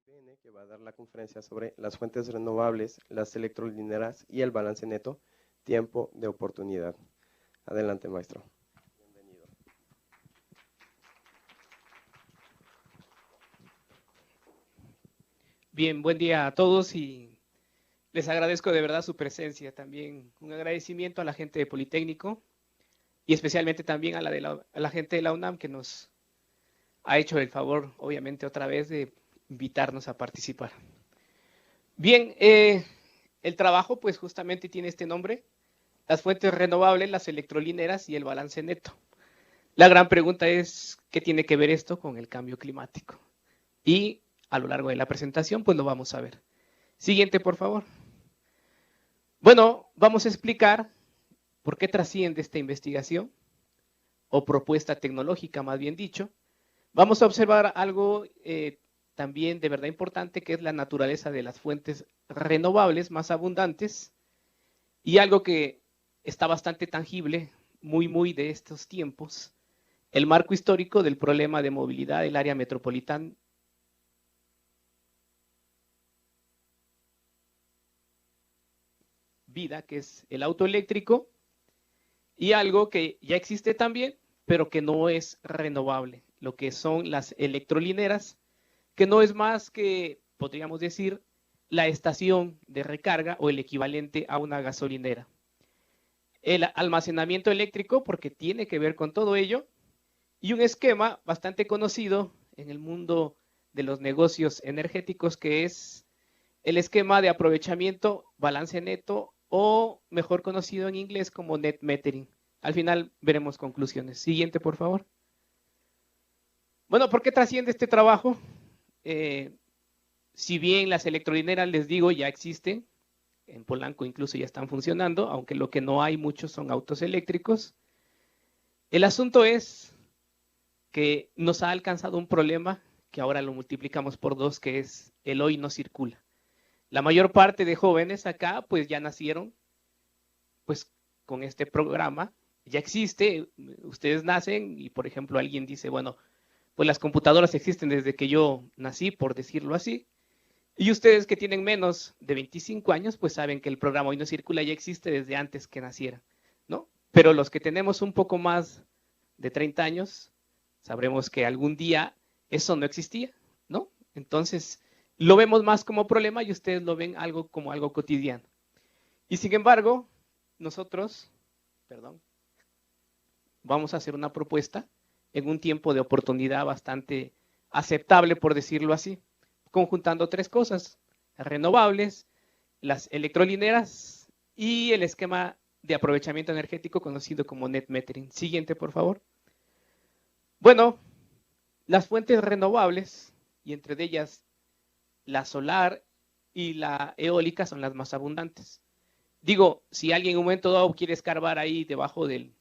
IPN, que va a dar la conferencia sobre las fuentes renovables, las electrolineras y el balance neto, tiempo de oportunidad. Adelante, maestro. Bienvenido. Bien, buen día a todos y les agradezco de verdad su presencia. También un agradecimiento a la gente de Politécnico y especialmente también a la gente de la UNAM que nos ha hecho el favor, obviamente, otra vez de invitarnos a participar. Bien, el trabajo pues justamente tiene este nombre, las fuentes renovables, las electrolineras y el balance neto. La gran pregunta es, ¿qué tiene que ver esto con el cambio climático? Y a lo largo de la presentación pues lo vamos a ver. Siguiente, por favor. Bueno, vamos a explicar por qué trasciende esta investigación, o propuesta tecnológica, más bien dicho. Vamos a observar algo también de verdad importante, que es la naturaleza de las fuentes renovables más abundantes, y algo que está bastante tangible, muy de estos tiempos, el marco histórico del problema de movilidad del área metropolitana. Vida, que es el auto eléctrico, y algo que ya existe también, pero que no es renovable, lo que son las electrolineras, que no es más que, podríamos decir, la estación de recarga o el equivalente a una gasolinera. El almacenamiento eléctrico, porque tiene que ver con todo ello, y un esquema bastante conocido en el mundo de los negocios energéticos, que es el esquema de aprovechamiento balance neto, o mejor conocido en inglés como net metering. Al final veremos conclusiones. Siguiente, por favor. Bueno, ¿por qué trasciende este trabajo? Si bien las electrolineras, les digo, ya existen, en Polanco incluso ya están funcionando, aunque lo que no hay muchos son autos eléctricos. El asunto es que nos ha alcanzado un problema que ahora lo multiplicamos por 2, que es el hoy no circula. La mayor parte de jóvenes acá pues ya nacieron pues con este programa, ya existe, ustedes nacen y por ejemplo alguien dice, bueno, pues las computadoras existen desde que yo nací, por decirlo así, y ustedes que tienen menos de 25 años pues saben que el programa Hoy no circula ya existe desde antes que naciera, ¿no? Pero los que tenemos un poco más de 30 años, sabremos que algún día eso no existía, ¿no? Entonces, lo vemos más como problema y ustedes lo ven algo como algo cotidiano. Y sin embargo, nosotros, vamos a hacer una propuesta en un tiempo de oportunidad bastante aceptable, por decirlo así, conjuntando 3 cosas: renovables, las electrolineras y el esquema de aprovechamiento energético conocido como net metering. Siguiente, por favor. Bueno, las fuentes renovables, y entre ellas la solar y la eólica, son las más abundantes. Digo, si alguien en un momento dado quiere escarbar ahí debajo del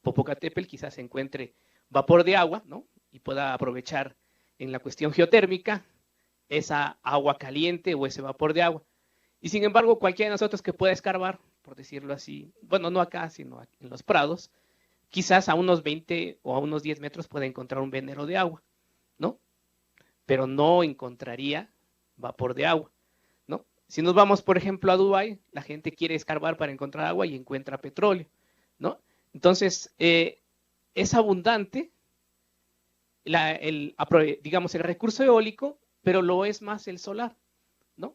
Popocatépetl, quizás se encuentre vapor de agua, ¿no? Y pueda aprovechar en la cuestión geotérmica esa agua caliente o ese vapor de agua. Y sin embargo, cualquiera de nosotros que pueda escarbar, por decirlo así, bueno, no acá, sino en los prados, quizás a unos 20 o a unos 10 metros pueda encontrar un venero de agua, ¿no? Pero no encontraría vapor de agua, ¿no? Si nos vamos, por ejemplo, a Dubái, la gente quiere escarbar para encontrar agua y encuentra petróleo, ¿no? Entonces, es abundante digamos, el recurso eólico, pero lo es más el solar, ¿no?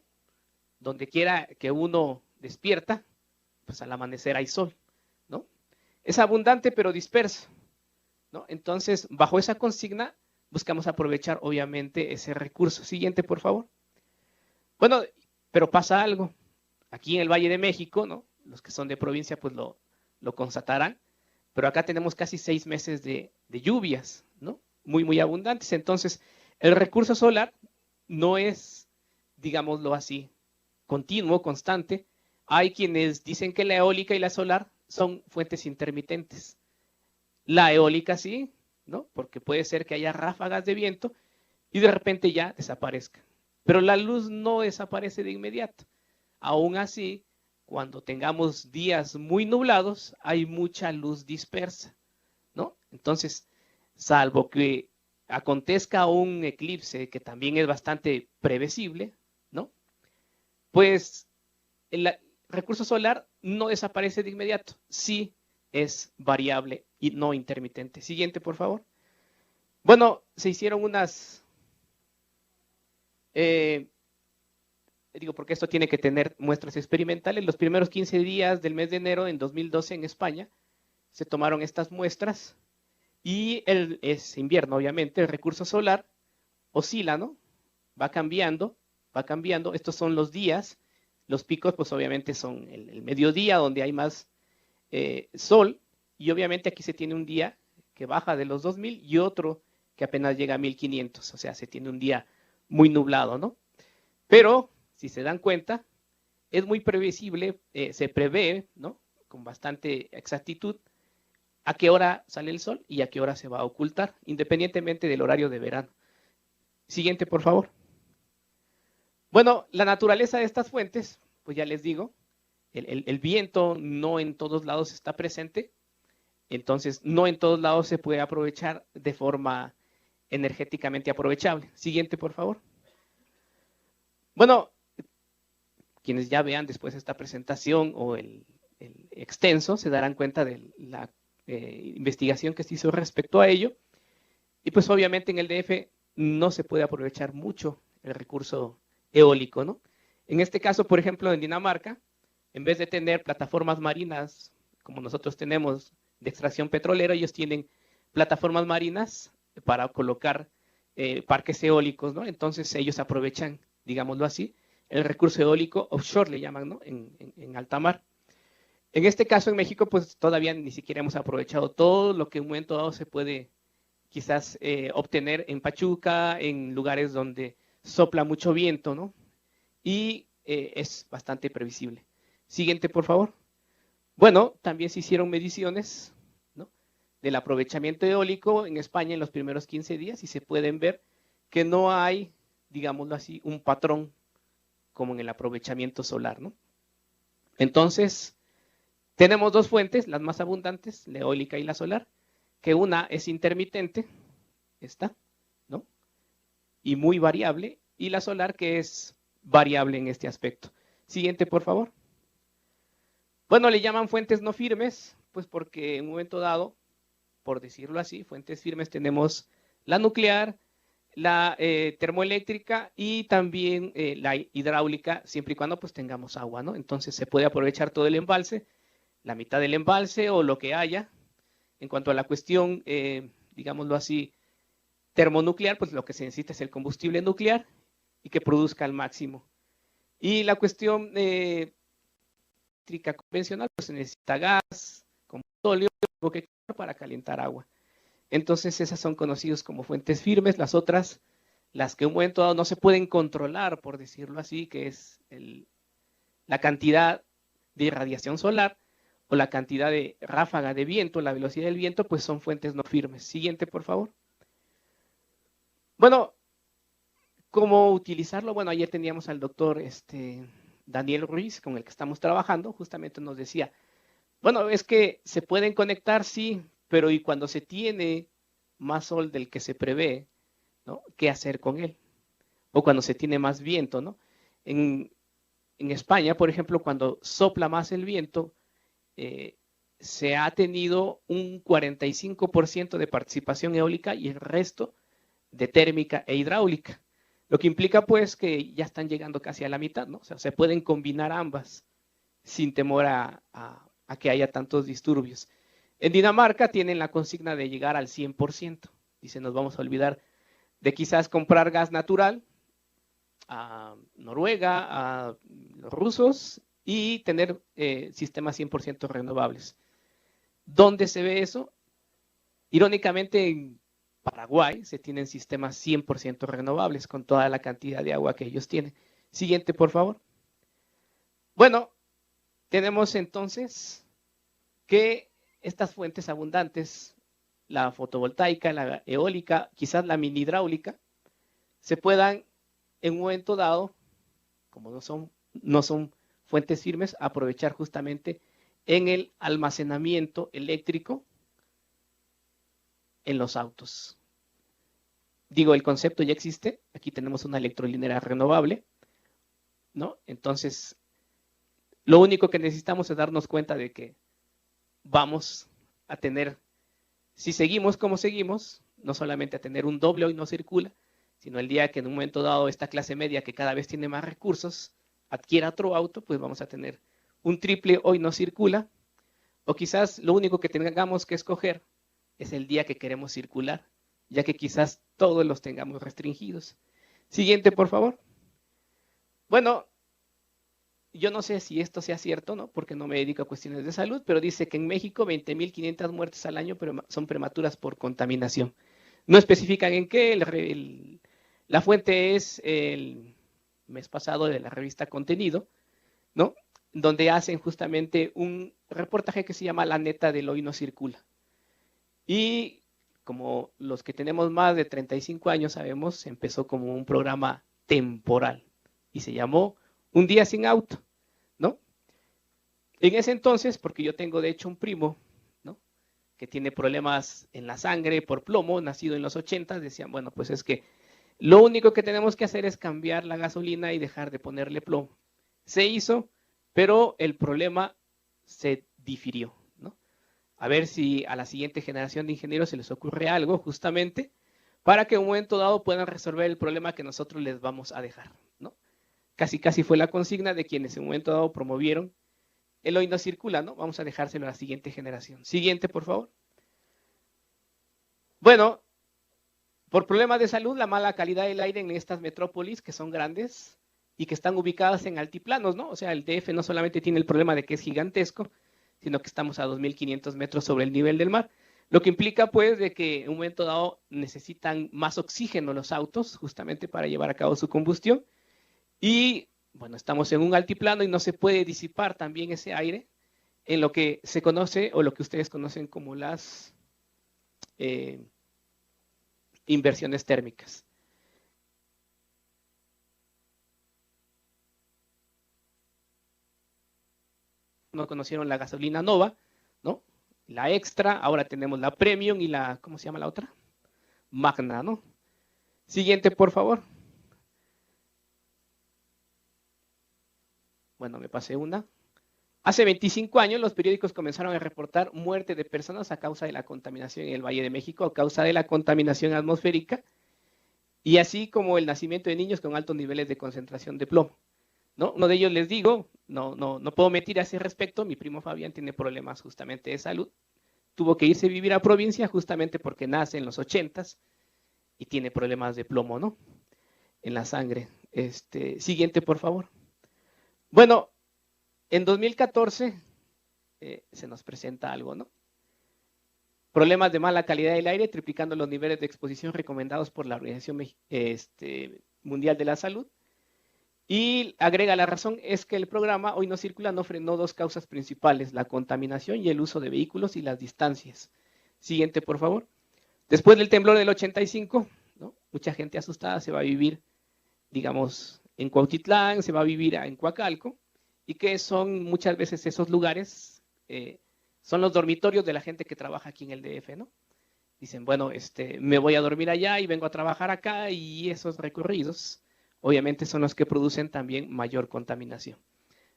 Donde quiera que uno despierta, pues al amanecer hay sol, ¿no? Es abundante pero disperso, ¿no? Entonces, bajo esa consigna, buscamos aprovechar obviamente ese recurso. Siguiente, por favor. Bueno, pero pasa algo. Aquí en el Valle de México, ¿no? Los que son de provincia pues lo constatarán, pero acá tenemos casi 6 meses de lluvias, ¿no? Muy abundantes. Entonces, el recurso solar no es, digámoslo así, continuo, constante. Hay quienes dicen que la eólica y la solar son fuentes intermitentes. La eólica sí, ¿no? Porque puede ser que haya ráfagas de viento y de repente ya desaparezca. Pero la luz no desaparece de inmediato. Aún así, cuando tengamos días muy nublados, hay mucha luz dispersa, ¿no? Entonces, salvo que acontezca un eclipse que también es bastante previsible, ¿no? Pues el recurso solar no desaparece de inmediato, sí es variable y no intermitente. Siguiente, por favor. Bueno, se hicieron unas, digo, porque esto tiene que tener muestras experimentales. Los primeros 15 días del mes de enero en 2012 en España se tomaron estas muestras y es invierno, obviamente, el recurso solar oscila, ¿no? Va cambiando, va cambiando. Estos son los días. Los picos, pues obviamente son el mediodía, donde hay más sol, y obviamente aquí se tiene un día que baja de los 2000 y otro que apenas llega a 1500, o sea, se tiene un día muy nublado, ¿no? Pero, si se dan cuenta, es muy previsible, se prevé, ¿no? Con bastante exactitud, a qué hora sale el sol y a qué hora se va a ocultar, independientemente del horario de verano. Siguiente, por favor. Bueno, la naturaleza de estas fuentes, pues ya les digo, el viento no en todos lados está presente, entonces no en todos lados se puede aprovechar de forma energéticamente aprovechable. Siguiente, por favor. Bueno, quienes ya vean después esta presentación o el extenso se darán cuenta de la investigación que se hizo respecto a ello. Y pues obviamente en el DF no se puede aprovechar mucho el recurso eólico, ¿no? En este caso, por ejemplo, en Dinamarca, en vez de tener plataformas marinas como nosotros tenemos de extracción petrolera, ellos tienen plataformas marinas para colocar parques eólicos, ¿no? Entonces ellos aprovechan, digámoslo así, el recurso eólico offshore, le llaman, ¿no? En alta mar. En este caso, en México, pues todavía ni siquiera hemos aprovechado todo lo que en un momento dado se puede quizás obtener en Pachuca, en lugares donde sopla mucho viento, ¿no? Y es bastante previsible. Siguiente, por favor. Bueno, también se hicieron mediciones, ¿no? Del aprovechamiento eólico en España en los primeros 15 días y se pueden ver que no hay, digámoslo así, un patrón como en el aprovechamiento solar, ¿no? Entonces, tenemos dos fuentes, las más abundantes, la eólica y la solar, que una es intermitente, esta, ¿no? Y muy variable, y la solar que es variable en este aspecto. Siguiente, por favor. Bueno, le llaman fuentes no firmes, pues porque en un momento dado, por decirlo así, fuentes firmes tenemos la nuclear, la termoeléctrica y también la hidráulica, siempre y cuando pues tengamos agua, ¿no? Entonces se puede aprovechar todo el embalse, la mitad del embalse o lo que haya. En cuanto a la cuestión, digámoslo así, termonuclear, pues lo que se necesita es el combustible nuclear y que produzca al máximo. Y la cuestión eléctrica convencional, pues se necesita gas, combustible, algo que para calentar agua. Entonces esas son conocidas como fuentes firmes. Las otras, las que en un momento dado no se pueden controlar, por decirlo así, que es la cantidad de irradiación solar o la cantidad de ráfaga de viento, la velocidad del viento, pues son fuentes no firmes. Siguiente, por favor. Bueno, ¿cómo utilizarlo? Bueno, ayer teníamos al doctor Daniel Ruiz, con el que estamos trabajando, justamente nos decía, bueno, es que se pueden conectar, sí, pero y cuando se tiene más sol del que se prevé, ¿no? ¿Qué hacer con él? O cuando se tiene más viento, ¿no? En España, por ejemplo, cuando sopla más el viento, se ha tenido un 45% de participación eólica y el resto de térmica e hidráulica. Lo que implica pues que ya están llegando casi a la mitad, ¿no? O sea, se pueden combinar ambas sin temor a que haya tantos disturbios. En Dinamarca tienen la consigna de llegar al 100%. Dice, nos vamos a olvidar de quizás comprar gas natural a Noruega, a los rusos y tener sistemas 100% renovables. ¿Dónde se ve eso? Irónicamente, en Paraguay se tienen sistemas 100% renovables con toda la cantidad de agua que ellos tienen. Siguiente, por favor. Bueno, tenemos entonces que estas fuentes abundantes, la fotovoltaica, la eólica, quizás la mini hidráulica, se puedan en un momento dado, como no son fuentes firmes, aprovechar justamente en el almacenamiento eléctrico en los autos. Digo, el concepto ya existe. Aquí tenemos una electrolinera renovable, ¿no? Entonces, lo único que necesitamos es darnos cuenta de que vamos a tener, si seguimos como seguimos, no solamente a tener un doble hoy no circula, sino el día que en un momento dado esta clase media que cada vez tiene más recursos adquiera otro auto, pues vamos a tener un triple hoy no circula, o quizás lo único que tengamos que escoger es el día que queremos circular, ya que quizás todos los tengamos restringidos. Siguiente, por favor. Bueno, yo no sé si esto sea cierto, ¿no? Porque no me dedico a cuestiones de salud, pero dice que en México 20.500 muertes al año son prematuras por contaminación. No especifican en qué, la fuente es el mes pasado de la revista Contenido, ¿no? Donde hacen justamente un reportaje que se llama La neta del hoy no circula. Y como los que tenemos más de 35 años sabemos, empezó como un programa temporal y se llamó Un día sin auto, ¿no? En ese entonces, porque yo tengo de hecho un primo, ¿no? Que tiene problemas en la sangre por plomo, nacido en los 80, decían, bueno, pues es que lo único que tenemos que hacer es cambiar la gasolina y dejar de ponerle plomo. Se hizo, pero el problema se difirió, ¿no? A ver si a la siguiente generación de ingenieros se les ocurre algo justamente para que en un momento dado puedan resolver el problema que nosotros les vamos a dejar, ¿no? Casi fue la consigna de quienes en un momento dado promovieron el hoy no circula, ¿no? Vamos a dejárselo a la siguiente generación. Siguiente, por favor. Bueno, por problemas de salud, la mala calidad del aire en estas metrópolis que son grandes y que están ubicadas en altiplanos, ¿no? O sea, el DF no solamente tiene el problema de que es gigantesco, sino que estamos a 2.500 metros sobre el nivel del mar, lo que implica pues de que en un momento dado necesitan más oxígeno los autos justamente para llevar a cabo su combustión y bueno, estamos en un altiplano y no se puede disipar también ese aire en lo que se conoce o lo que ustedes conocen como las inversiones térmicas. No conocieron la gasolina Nova, ¿no? La Extra, ahora tenemos la Premium y la, ¿cómo se llama la otra? Magna, ¿no? Siguiente, por favor. Bueno, me pasé una. Hace 25 años los periódicos comenzaron a reportar muerte de personas a causa de la contaminación en el Valle de México, a causa de la contaminación atmosférica, y así como el nacimiento de niños con altos niveles de concentración de plomo, ¿no? Uno de ellos les digo, no puedo mentir a ese respecto, mi primo Fabián tiene problemas justamente de salud, tuvo que irse a vivir a provincia justamente porque nace en los 80s y tiene problemas de plomo, ¿no? En la sangre. Siguiente, por favor. Bueno, en 2014 se nos presenta algo, ¿no? Problemas de mala calidad del aire, triplicando los niveles de exposición recomendados por la Organización Mundial de la Salud. Y agrega, la razón es que el programa Hoy no circula no frenó dos causas principales, la contaminación y el uso de vehículos y las distancias. Siguiente, por favor. Después del temblor del 85, ¿no? Mucha gente asustada se va a vivir, digamos, en Cuautitlán, se va a vivir en Coacalco, y que son muchas veces esos lugares, son los dormitorios de la gente que trabaja aquí en el DF, ¿no? Dicen, bueno, me voy a dormir allá y vengo a trabajar acá, y esos recorridos obviamente son los que producen también mayor contaminación,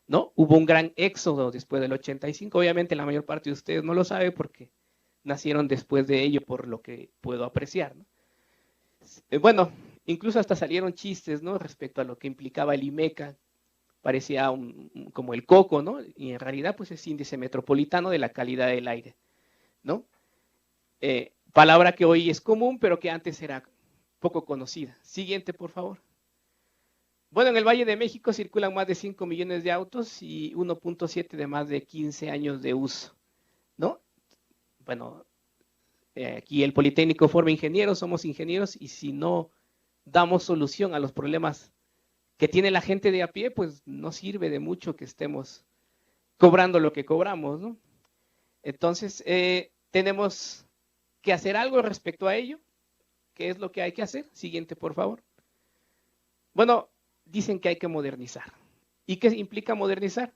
¿no? Hubo un gran éxodo después del 85, obviamente la mayor parte de ustedes no lo sabe porque nacieron después de ello, por lo que puedo apreciar, ¿no? Bueno, incluso hasta salieron chistes, ¿no? Respecto a lo que implicaba el IMECA, parecía como el coco, ¿no? Y en realidad pues es índice metropolitano de la calidad del aire, ¿no? Palabra que hoy es común, pero que antes era poco conocida. Siguiente, por favor. Bueno, en el Valle de México circulan más de 5 millones de autos y 1.7 de más de 15 años de uso, ¿no? Bueno, aquí el Politécnico forma ingenieros, somos ingenieros, y si no damos solución a los problemas que tiene la gente de a pie, pues no sirve de mucho que estemos cobrando lo que cobramos, ¿no? Entonces, tenemos que hacer algo respecto a ello. ¿Qué es lo que hay que hacer? Siguiente, por favor. Bueno, dicen que hay que modernizar. ¿Y qué implica modernizar?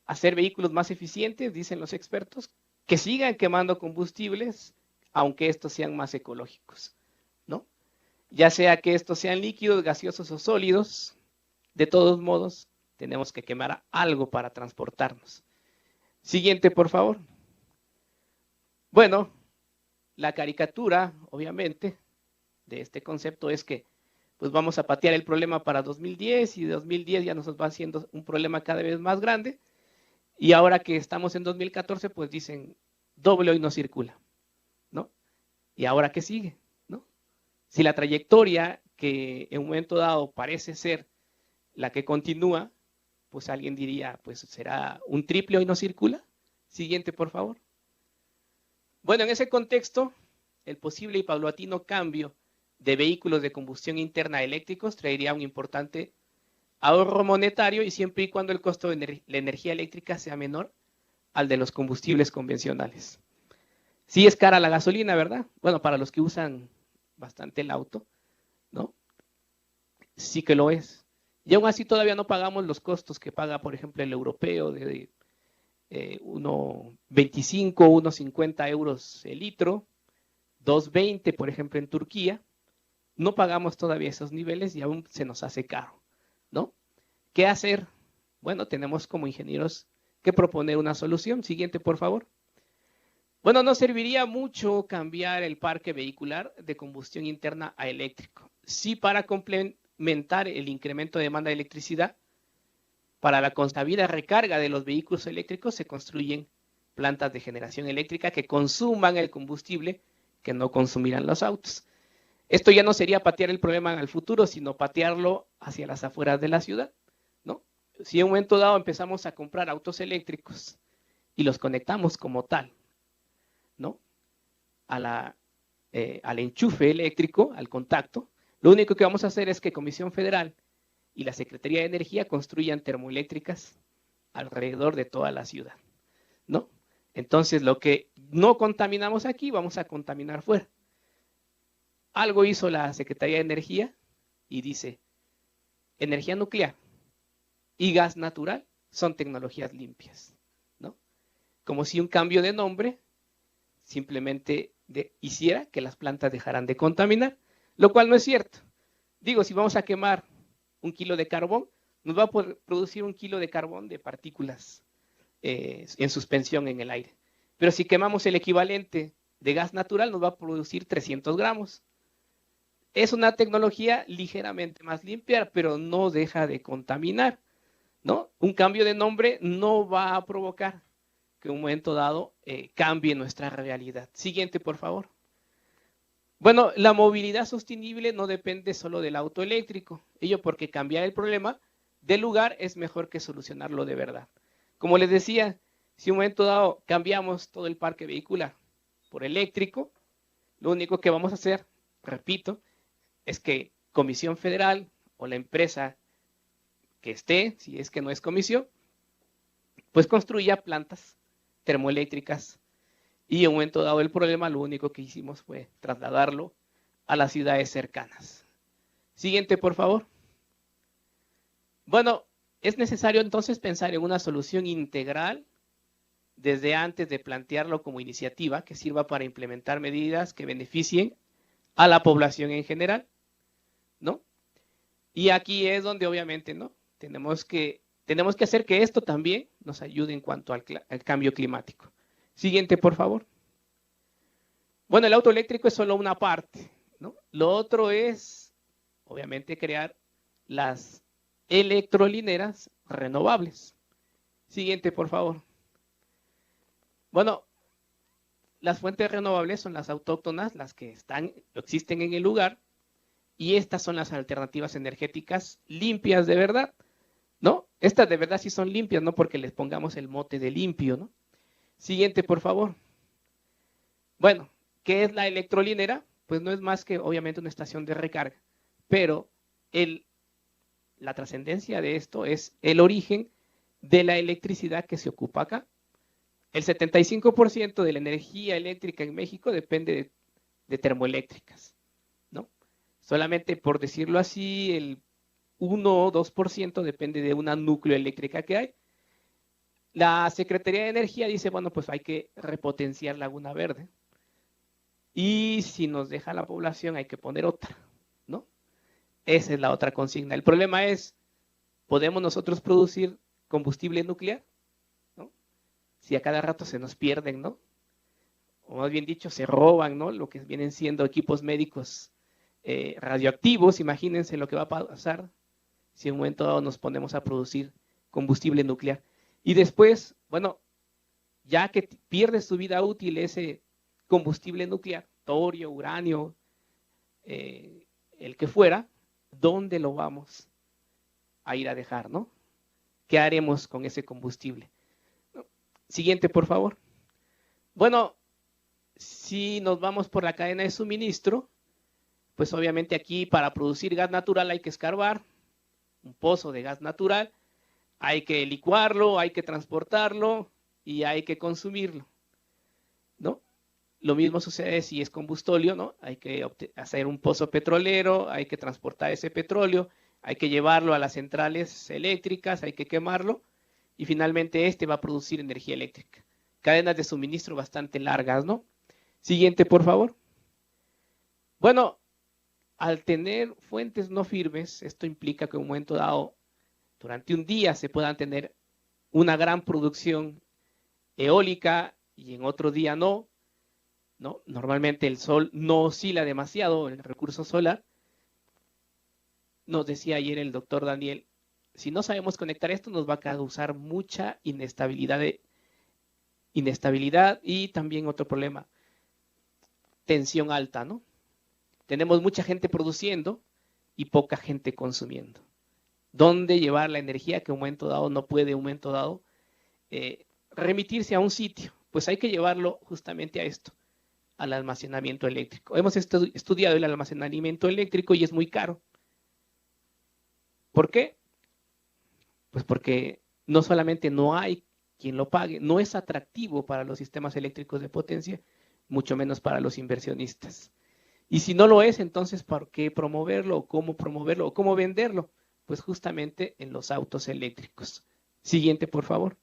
Hacer vehículos más eficientes, dicen los expertos, que sigan quemando combustibles, aunque estos sean más ecológicos, ¿no? ya sea que estos sean líquidos, gaseosos o sólidos, de todos modos, tenemos que quemar algo para transportarnos. Siguiente, por favor. Bueno, la caricatura, obviamente, de este concepto es que pues vamos a patear el problema para 2010 y de 2010 ya nos va haciendo un problema cada vez más grande. Y ahora que estamos en 2014, pues dicen, doble hoy no circula, ¿no? ¿Y ahora qué sigue? ¿No? Si la trayectoria que en un momento dado parece ser la que continúa, pues alguien diría, pues será un triple hoy no circula. Siguiente, por favor. Bueno, en ese contexto, el posible y paulatino cambio de vehículos de combustión interna eléctricos traería un importante ahorro monetario y siempre y cuando el costo de la energía eléctrica sea menor al de los combustibles convencionales. Sí es cara la gasolina, ¿verdad? Bueno, para los que usan bastante el auto, ¿no? Sí que lo es. Y aún así todavía no pagamos los costos que paga, por ejemplo, el europeo de 1,25, 1,50 euros el litro, 2,20, por ejemplo, en Turquía. No pagamos todavía esos niveles y aún se nos hace caro, ¿no? ¿Qué hacer? Bueno, tenemos como ingenieros que proponer una solución. Siguiente, por favor. Bueno, no serviría mucho cambiar el parque vehicular de combustión interna a eléctrico. Sí, para complementar el incremento de demanda de electricidad, para la consabida recarga de los vehículos eléctricos se construyen plantas de generación eléctrica que consuman el combustible que no consumirán los autos. Esto ya no sería patear el problema al futuro, sino patearlo hacia las afueras de la ciudad, ¿no? Si en un momento dado empezamos a comprar autos eléctricos y los conectamos como tal, ¿no? Al enchufe eléctrico, al contacto, lo único que vamos a hacer es que Comisión Federal y la Secretaría de Energía construyan termoeléctricas alrededor de toda la ciudad, ¿no? Entonces, lo que no contaminamos aquí, vamos a contaminar fuera. Algo hizo la Secretaría de Energía y dice, energía nuclear y gas natural son tecnologías limpias, ¿no? Como si un cambio de nombre simplemente hiciera que las plantas dejaran de contaminar, lo cual no es cierto. Digo, si vamos a quemar 1 kilo de carbón, nos va a producir 1 kilo de carbón de partículas en suspensión en el aire. Pero si quemamos el equivalente de gas natural, nos va a producir 300 gramos. Es una tecnología ligeramente más limpia, pero no deja de contaminar, ¿no? Un cambio de nombre no va a provocar que en un momento dado cambie nuestra realidad. Siguiente, por favor. Bueno, la movilidad sostenible no depende solo del auto eléctrico. Ello porque cambiar el problema de lugar es mejor que solucionarlo de verdad. Como les decía, si en un momento dado cambiamos todo el parque vehicular por eléctrico, lo único que vamos a hacer, repito, es que Comisión Federal o la empresa que esté, si es que no es comisión, pues construya plantas termoeléctricas y en un momento dado el problema, lo único que hicimos fue trasladarlo a las ciudades cercanas. Siguiente, por favor. Bueno, es necesario entonces pensar en una solución integral desde antes de plantearlo como iniciativa que sirva para implementar medidas que beneficien a la población en general, ¿no? Y aquí es donde obviamente, ¿no? Tenemos que hacer que esto también nos ayude en cuanto al cambio climático. Siguiente, por favor. Bueno, el auto eléctrico es solo una parte, ¿no? Lo otro es, obviamente, crear las electrolineras renovables. Siguiente, por favor. Bueno, las fuentes renovables son las autóctonas, las que existen en el lugar, y estas son las alternativas energéticas limpias de verdad, ¿no? Estas de verdad sí son limpias, no porque les pongamos el mote de limpio, ¿no? Siguiente, por favor. Bueno, ¿qué es la electrolinera? Pues no es más que obviamente una estación de recarga, pero la trascendencia de esto es el origen de la electricidad que se ocupa acá. El 75% de la energía eléctrica en México depende de termoeléctricas, ¿no? Solamente por decirlo así, el 1 o 2% depende de una núcleo eléctrica que hay. La Secretaría de Energía dice, bueno, pues hay que repotenciar Laguna Verde. Y si nos deja la población hay que poner otra, ¿no? Esa es la otra consigna. El problema es, ¿podemos nosotros producir combustible nuclear? ¿No? Si a cada rato se nos pierden, ¿no? O más bien dicho, se roban, ¿no? Lo que vienen siendo equipos médicos radioactivos. Imagínense lo que va a pasar si en un momento dado nos ponemos a producir combustible nuclear. Y después, bueno, ya que pierde su vida útil ese combustible nuclear, torio, uranio, el que fuera, ¿dónde lo vamos a ir a dejar, no? ¿Qué haremos con ese combustible? Siguiente, por favor. Bueno, si nos vamos por la cadena de suministro, pues obviamente aquí para producir gas natural hay que escarbar un pozo de gas natural, hay que licuarlo, hay que transportarlo y hay que consumirlo, ¿no? Lo mismo sucede si es combustóleo, ¿no? Hay que hacer un pozo petrolero, hay que transportar ese petróleo, hay que llevarlo a las centrales eléctricas, hay que quemarlo y finalmente este va a producir energía eléctrica. Cadenas de suministro bastante largas, ¿no? Siguiente, por favor. Bueno, al tener fuentes no firmes, esto implica que en un momento dado, durante un día se puedan tener una gran producción eólica y en otro día no. ¿No? Normalmente el sol no oscila demasiado, el recurso solar. Nos decía ayer el doctor Daniel, si no sabemos conectar esto nos va a causar mucha inestabilidad y también otro problema, tensión alta, ¿no? Tenemos mucha gente produciendo y poca gente consumiendo. ¿Dónde llevar la energía que en un momento dado no puede, en un momento dado, remitirse a un sitio? Pues hay que llevarlo justamente a esto, al almacenamiento eléctrico. Hemos estudiado el almacenamiento eléctrico y es muy caro. ¿Por qué? Pues porque no solamente no hay quien lo pague, no es atractivo para los sistemas eléctricos de potencia, mucho menos para los inversionistas. Y si no lo es, entonces, ¿por qué promoverlo? ¿O cómo venderlo? Pues justamente en los autos eléctricos. Siguiente, por favor.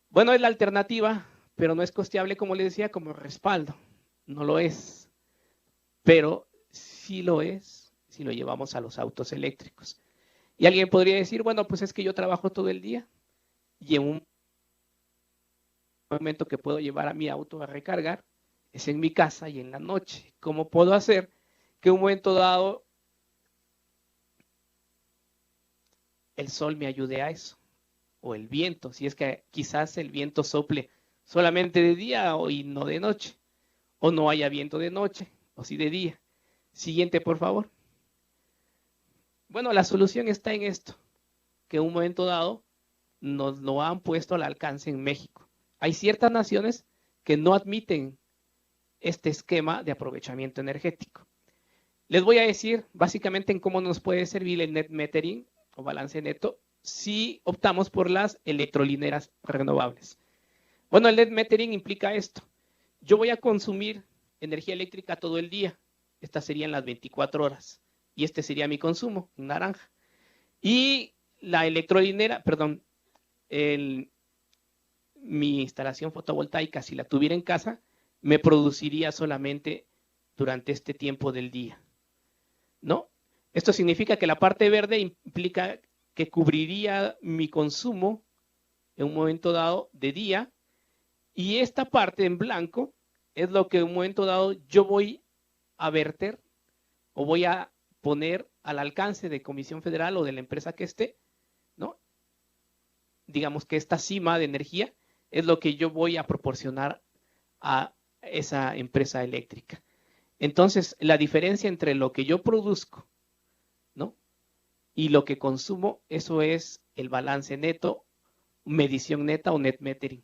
Bueno, es la alternativa, pero no es costeable, como les decía, como respaldo. No lo es. Pero sí lo es si lo llevamos a los autos eléctricos. Y alguien podría decir, bueno, pues es que yo trabajo todo el día y en un momento que puedo llevar a mi auto a recargar es en mi casa y en la noche. ¿Cómo puedo hacer que en un momento dado el sol me ayude a eso? O el viento, si es que quizás el viento sople solamente de día y no de noche. O no haya viento de noche, o sí de día. Siguiente, por favor. Bueno, la solución está en esto, que en un momento dado nos lo han puesto al alcance en México. Hay ciertas naciones que no admiten este esquema de aprovechamiento energético. Les voy a decir básicamente en cómo nos puede servir el net metering o balance neto si optamos por las electrolineras renovables. Bueno, el net metering implica esto. Yo voy a consumir energía eléctrica todo el día. Estas serían las 24 horas. Y este sería mi consumo, en naranja. Y la electrolinera, perdón, mi instalación fotovoltaica, si la tuviera en casa, me produciría solamente durante este tiempo del día, ¿no? Esto significa que la parte verde implica que cubriría mi consumo en un momento dado de día, y esta parte en blanco es lo que en un momento dado yo voy a verter o voy a poner al alcance de Comisión Federal o de la empresa que esté, ¿no? Digamos que esta cima de energía es lo que yo voy a proporcionar a esa empresa eléctrica. Entonces, la diferencia entre lo que yo produzco, ¿no? Y lo que consumo, eso es el balance neto, medición neta o net metering.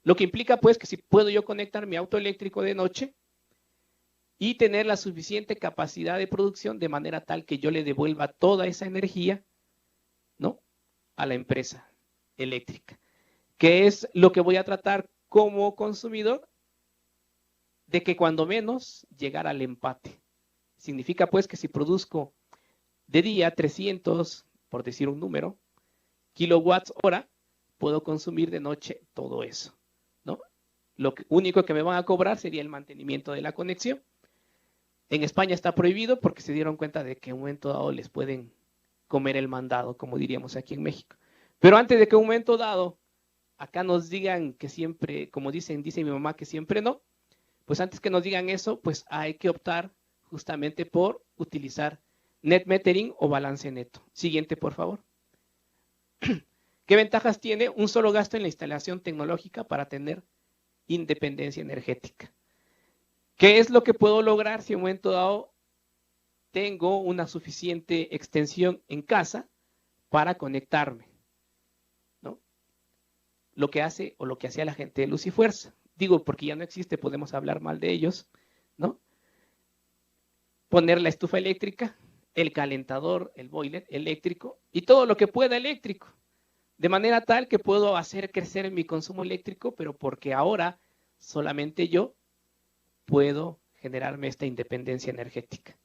Lo que implica, pues, que si puedo yo conectar mi auto eléctrico de noche y tener la suficiente capacidad de producción de manera tal que yo le devuelva toda esa energía, ¿no? A la empresa eléctrica. ¿Qué es lo que voy a tratar como consumidor? De que cuando menos llegar al empate. Significa pues que si produzco de día 300, por decir un número, kilowatts hora, puedo consumir de noche todo eso, ¿no? Lo único que me van a cobrar sería el mantenimiento de la conexión. En España está prohibido porque se dieron cuenta de que en un momento dado les pueden comer el mandado, como diríamos aquí en México. Pero antes de que en un momento dado acá nos digan que siempre, como dice mi mamá, que siempre no, pues antes que nos digan eso, pues hay que optar justamente por utilizar net metering o balance neto. Siguiente, por favor. ¿Qué ventajas tiene un solo gasto en la instalación tecnológica para tener independencia energética? ¿Qué es lo que puedo lograr si en un momento dado tengo una suficiente extensión en casa para conectarme? ¿No? Lo que hace o lo que hacía la gente de Luz y Fuerza. Digo, porque ya no existe, podemos hablar mal de ellos, ¿no? Poner la estufa eléctrica, el calentador, el boiler eléctrico y todo lo que pueda eléctrico. De manera tal que puedo hacer crecer mi consumo eléctrico, pero porque ahora solamente yo puedo generarme esta independencia energética,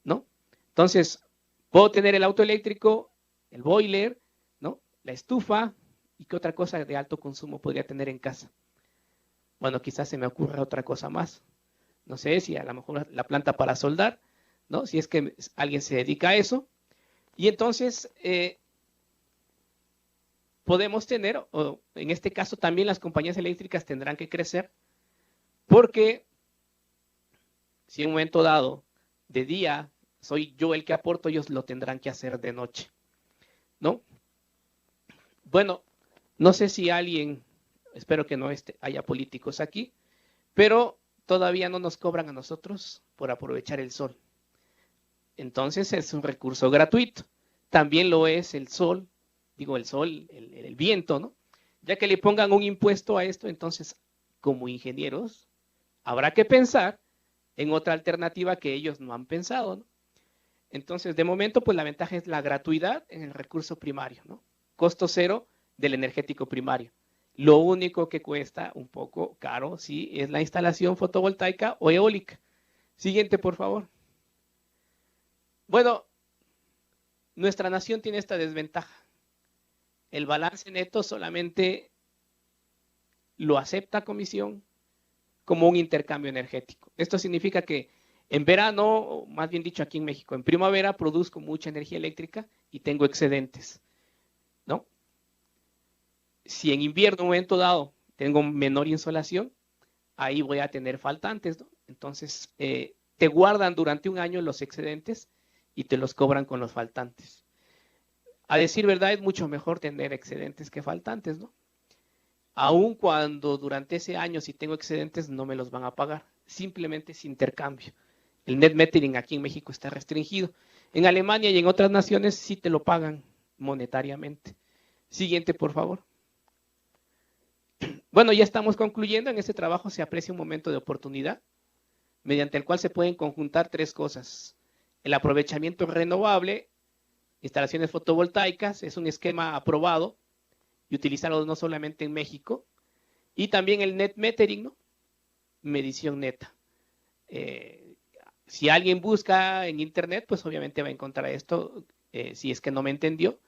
¿no? Entonces, puedo tener el auto eléctrico, el boiler, ¿no? La estufa, ¿y qué otra cosa de alto consumo podría tener en casa? Bueno, quizás se me ocurra otra cosa más. No sé si a lo mejor la planta para soldar, ¿no? Si es que alguien se dedica a eso. Y entonces, podemos tener, o en este caso también las compañías eléctricas tendrán que crecer, porque si en un momento dado de día soy yo el que aporto, ellos lo tendrán que hacer de noche, ¿no? Bueno, no sé si alguien, espero que no haya políticos aquí, pero todavía no nos cobran a nosotros por aprovechar el sol. Entonces es un recurso gratuito. También lo es el sol, digo el sol, el viento, ¿no? Ya que le pongan un impuesto a esto, entonces como ingenieros habrá que pensar en otra alternativa que ellos no han pensado, ¿no? Entonces, de momento, pues la ventaja es la gratuidad en el recurso primario, ¿no? Costo cero del energético primario. Lo único que cuesta un poco caro, sí, es la instalación fotovoltaica o eólica. Siguiente, por favor. Bueno, nuestra nación tiene esta desventaja. El balance neto solamente lo acepta comisión como un intercambio energético. Esto significa que en verano, más bien dicho aquí en México, en primavera produzco mucha energía eléctrica y tengo excedentes, ¿no? Si en invierno, un momento dado, tengo menor insolación, ahí voy a tener faltantes, ¿no? Entonces, te guardan durante un año los excedentes y te los cobran con los faltantes. A decir verdad, es mucho mejor tener excedentes que faltantes, ¿no? Aun cuando durante ese año, si tengo excedentes, no me los van a pagar. Simplemente es intercambio. El net metering aquí en México está restringido. En Alemania y en otras naciones sí te lo pagan monetariamente. Siguiente, por favor. Bueno, ya estamos concluyendo. En este trabajo se aprecia un momento de oportunidad mediante el cual se pueden conjuntar tres cosas. El aprovechamiento renovable, instalaciones fotovoltaicas, es un esquema aprobado y utilizarlo no solamente en México, y también el net metering, ¿no? Medición neta. Si alguien busca en internet, pues obviamente va a encontrar esto, si es que no me entendió,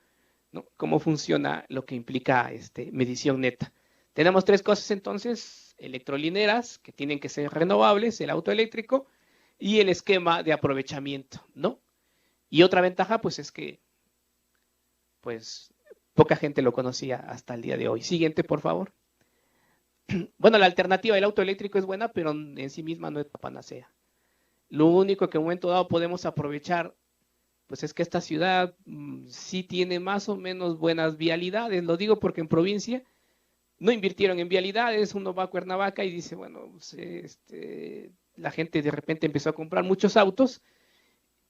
¿no? Cómo funciona lo que implica medición neta. Tenemos tres cosas entonces: electrolineras, que tienen que ser renovables, el auto eléctrico, y el esquema de aprovechamiento, ¿no? Y otra ventaja, pues es que, pues, poca gente lo conocía hasta el día de hoy. Siguiente, por favor. Bueno, la alternativa del auto eléctrico es buena, pero en sí misma no es la panacea. Lo único que en un momento dado podemos aprovechar, pues es que esta ciudad sí tiene más o menos buenas vialidades. Lo digo porque en provincia no invirtieron en vialidades. Uno va a Cuernavaca y dice, bueno, pues, la gente de repente empezó a comprar muchos autos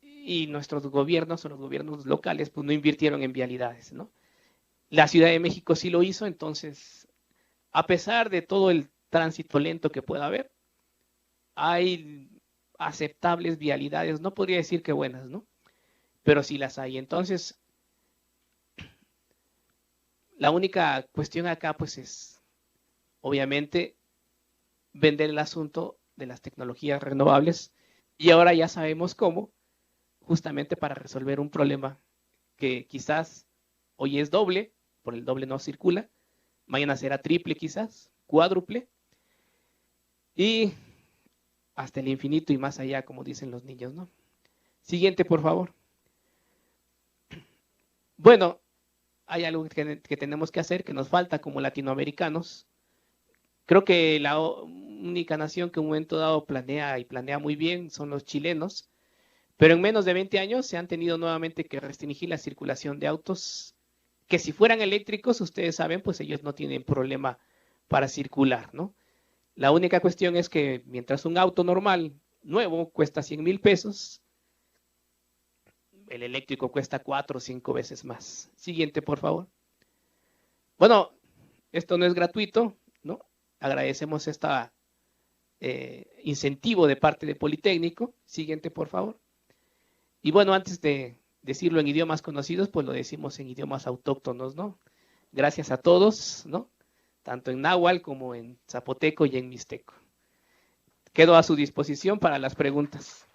y nuestros gobiernos o los gobiernos locales pues no invirtieron en vialidades, ¿no? La Ciudad de México sí lo hizo, entonces, a pesar de todo el tránsito lento que pueda haber, hay aceptables vialidades, no podría decir que buenas, ¿no? Pero sí las hay. Entonces, la única cuestión acá, pues, es, obviamente, vender el asunto de las tecnologías renovables, y ahora ya sabemos cómo, justamente para resolver un problema que quizás hoy es doble, por el doble no circula, mañana será triple quizás, cuádruple, y hasta el infinito y más allá, como dicen los niños, ¿no? Siguiente, por favor. Bueno, hay algo que tenemos que hacer, que nos falta como latinoamericanos. Creo que la única nación que en un momento dado planea y planea muy bien son los chilenos, pero en menos de 20 años se han tenido nuevamente que restringir la circulación de autos, que si fueran eléctricos, ustedes saben, pues ellos no tienen problema para circular, ¿no? La única cuestión es que mientras un auto normal, nuevo, cuesta 100,000 pesos, el eléctrico cuesta 4 o 5 veces más. Siguiente, por favor. Bueno, esto no es gratuito, ¿no? Agradecemos este incentivo de parte de Politécnico. Siguiente, por favor. Y bueno, antes de decirlo en idiomas conocidos, pues lo decimos en idiomas autóctonos, ¿no? Gracias a todos, ¿no? Tanto en náhuatl como en zapoteco y en mixteco. Quedo a su disposición para las preguntas.